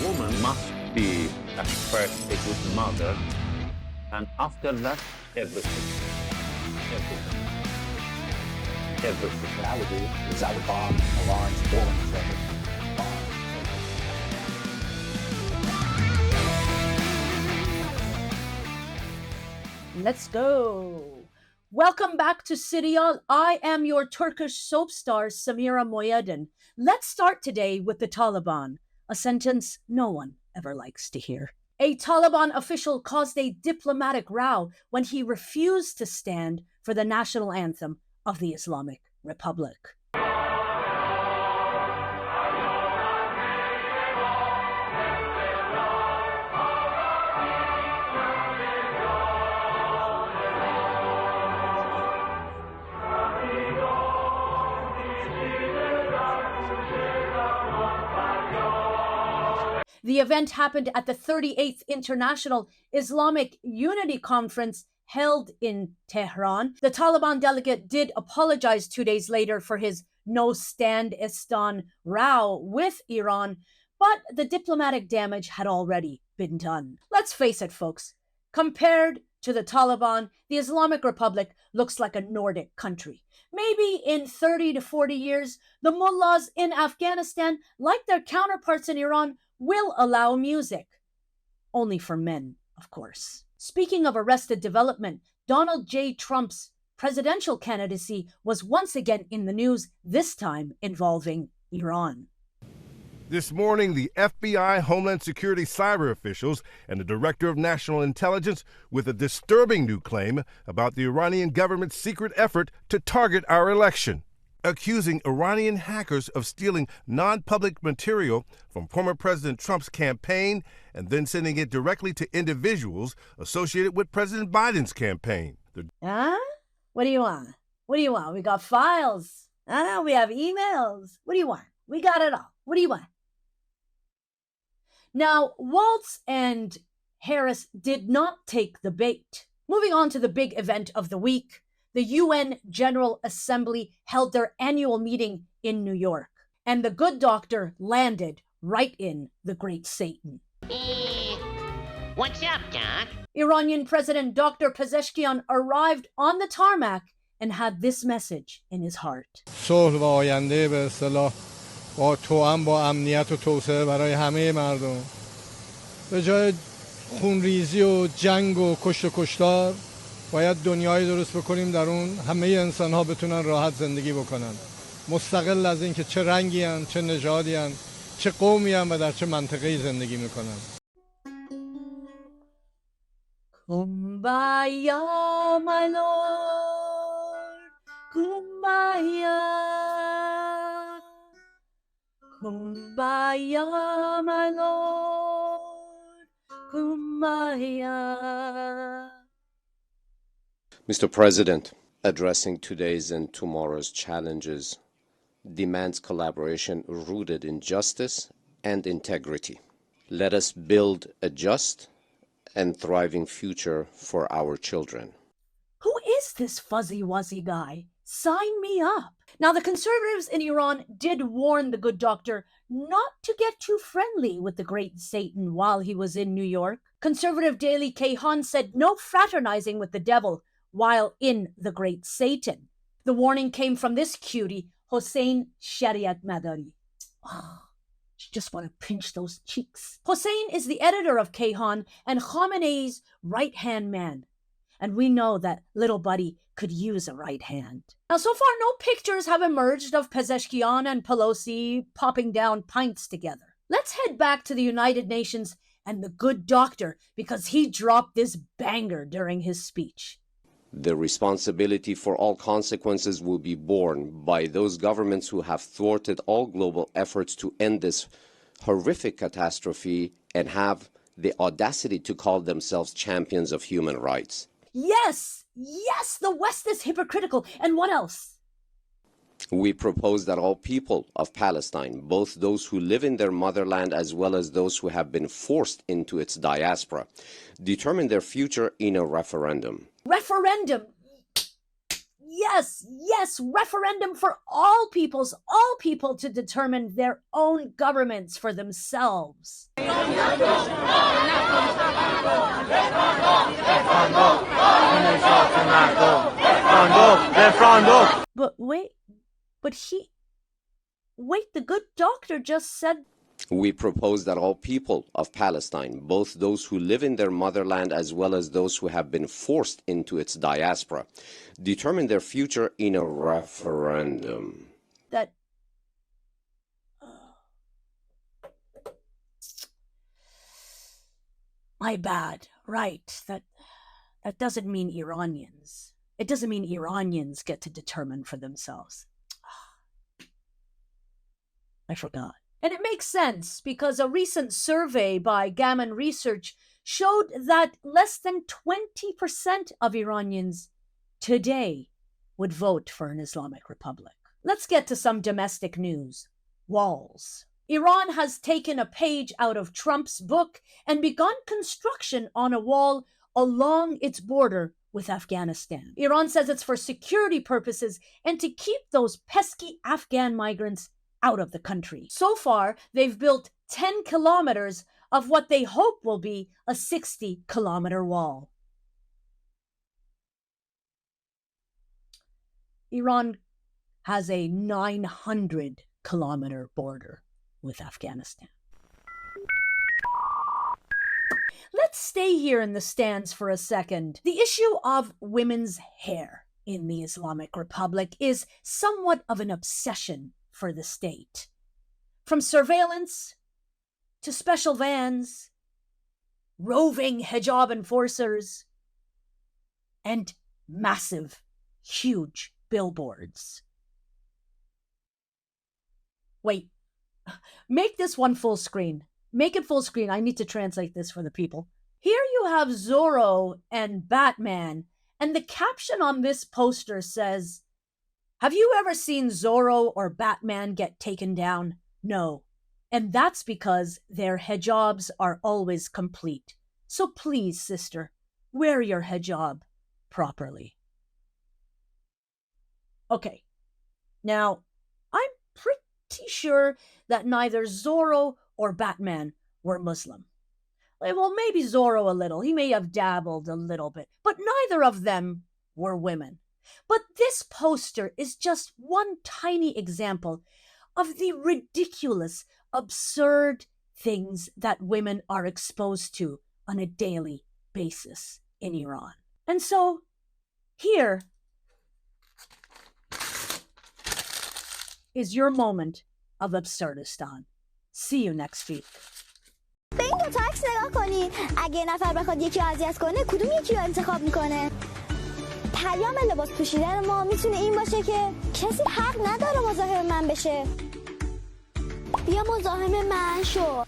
woman must be at first a good mother, and after that, everything. Everything. Everything. What I would do is I would bomb Iran's oil treasure. Let's go. Welcome back to Serial. I am your Turkish soap star, Samira Mohyeddin. Let's start today with the Taliban, a sentence no one ever likes to hear. A Taliban official caused a diplomatic row when he refused to stand for the national anthem of the Islamic Republic. The event happened at the 38th International Islamic Unity Conference held in Tehran. The Taliban delegate did apologize 2 days later for his no stand istan row with Iran, but the diplomatic damage had already been done. Let's face it, folks. Compared to the Taliban, the Islamic Republic looks like a Nordic country. Maybe in 30 to 40 years, the mullahs in Afghanistan, like their counterparts in Iran, will allow music. Only for men, of course. Speaking of arrested development, Donald J. Trump's presidential candidacy was once again in the news, this time involving Iran. This morning, the FBI, Homeland Security cyber officials, and the Director of National Intelligence with a disturbing new claim about the Iranian government's secret effort to target our election, accusing Iranian hackers of stealing non-public material from former President Trump's campaign and then sending it directly to individuals associated with President Biden's campaign. Huh? What do you want? What do you want? We got files. We have emails. What do you want? We got it all. What do you want? Now, Waltz and Harris did not take the bait. Moving on to the big event of the week, the UN General Assembly held their annual meeting in New York, and the Good Doctor landed right in the Great Satan. What's up, Doc? Iranian President Dr. Pezeshkian arrived on the tarmac and had this message in his heart. صلح و آینده به اصطلاح با توأم با امنیت و توسعه برای همه مردم. به جای خونریزی و جنگ و کشت و کشتار باید دنیایی درست بکنیم در اون همه انسان ها بتونن راحت زندگی بکنن. مستقل از اینکه چه رنگی هن، چه نژادی هن، چه قومی هن و در چه منطقه‌ای زندگی میکنن. Kumbaya, my lord, Kumbaya. Kumbaya, my lord, Kumbaya. Mr. President, addressing today's and tomorrow's challenges demands collaboration rooted in justice and integrity. Let us build a just and thriving future for our children. Who is this fuzzy-wuzzy guy? Sign me up. Now, the conservatives in Iran did warn the Good Doctor not to get too friendly with the Great Satan while he was in New York. Conservative daily Kayhan said no fraternizing with the devil while in the Great Satan. The warning came from this cutie, Hossein Shariat Madari. Oh, you just want to pinch those cheeks. Hossein is the editor of Kayhan and Khamenei's right-hand man. And we know that little buddy could use a right hand. Now, so far, no pictures have emerged of Pezeshkian and Pelosi popping down pints together. Let's head back to the United Nations and the Good Doctor because he dropped this banger during his speech. The responsibility for all consequences will be borne by those governments who have thwarted all global efforts to end this horrific catastrophe and have the audacity to call themselves champions of human rights. Yes, the West is hypocritical. And what else? We propose that all people of Palestine, both those who live in their motherland as well as those who have been forced into its diaspora, determine their future in a referendum. Referendum? yes, referendum for all people to determine their own governments for themselves. But wait, the good doctor just said... We propose that all people of Palestine, both those who live in their motherland as well as those who have been forced into its diaspora, determine their future in a referendum. That... My bad. Right. That doesn't mean Iranians. It doesn't mean Iranians get to determine for themselves. I forgot. And it makes sense because a recent survey by Gammon Research showed that less than 20% of Iranians today would vote for an Islamic Republic. Let's get to some domestic news. Walls. Iran has taken a page out of Trump's book and begun construction on a wall along its border with Afghanistan. Iran says it's for security purposes and to keep those pesky Afghan migrants out of the country. So far, they've built 10 kilometers of what they hope will be a 60-kilometer wall. Iran has a 900-kilometer border with Afghanistan. Let's stay here in the stands for a second. The issue of women's hair in the Islamic Republic is somewhat of an obsession for the state. From surveillance to special vans, roving hijab enforcers, and massive, huge billboards. Wait, make this one full screen. Make it full screen. I need to translate this for the people. Here you have Zorro and Batman, and the caption on this poster says, "Have you ever seen Zorro or Batman get taken down? No. And that's because their hijabs are always complete. So please, sister, wear your hijab properly." Okay. Now, I'm pretty sure that neither Zorro or Batman were Muslim. Well, maybe Zorro a little. He may have dabbled a little bit. But neither of them were women. But this poster is just one tiny example of the ridiculous, absurd things that women are exposed to on a daily basis in Iran. And so, here is your moment of Absurdistan. See you next week. به این دو تا عکس نگاه کنید. اگه نفر بخواد یکی رو اذیت کنه کدوم یکی رو انتخاب میکنه؟ پیام لباس پوشیدن ما میتونه این باشه که کسی حق نداره مزاحم من بشه. بیا مزاحم من شو.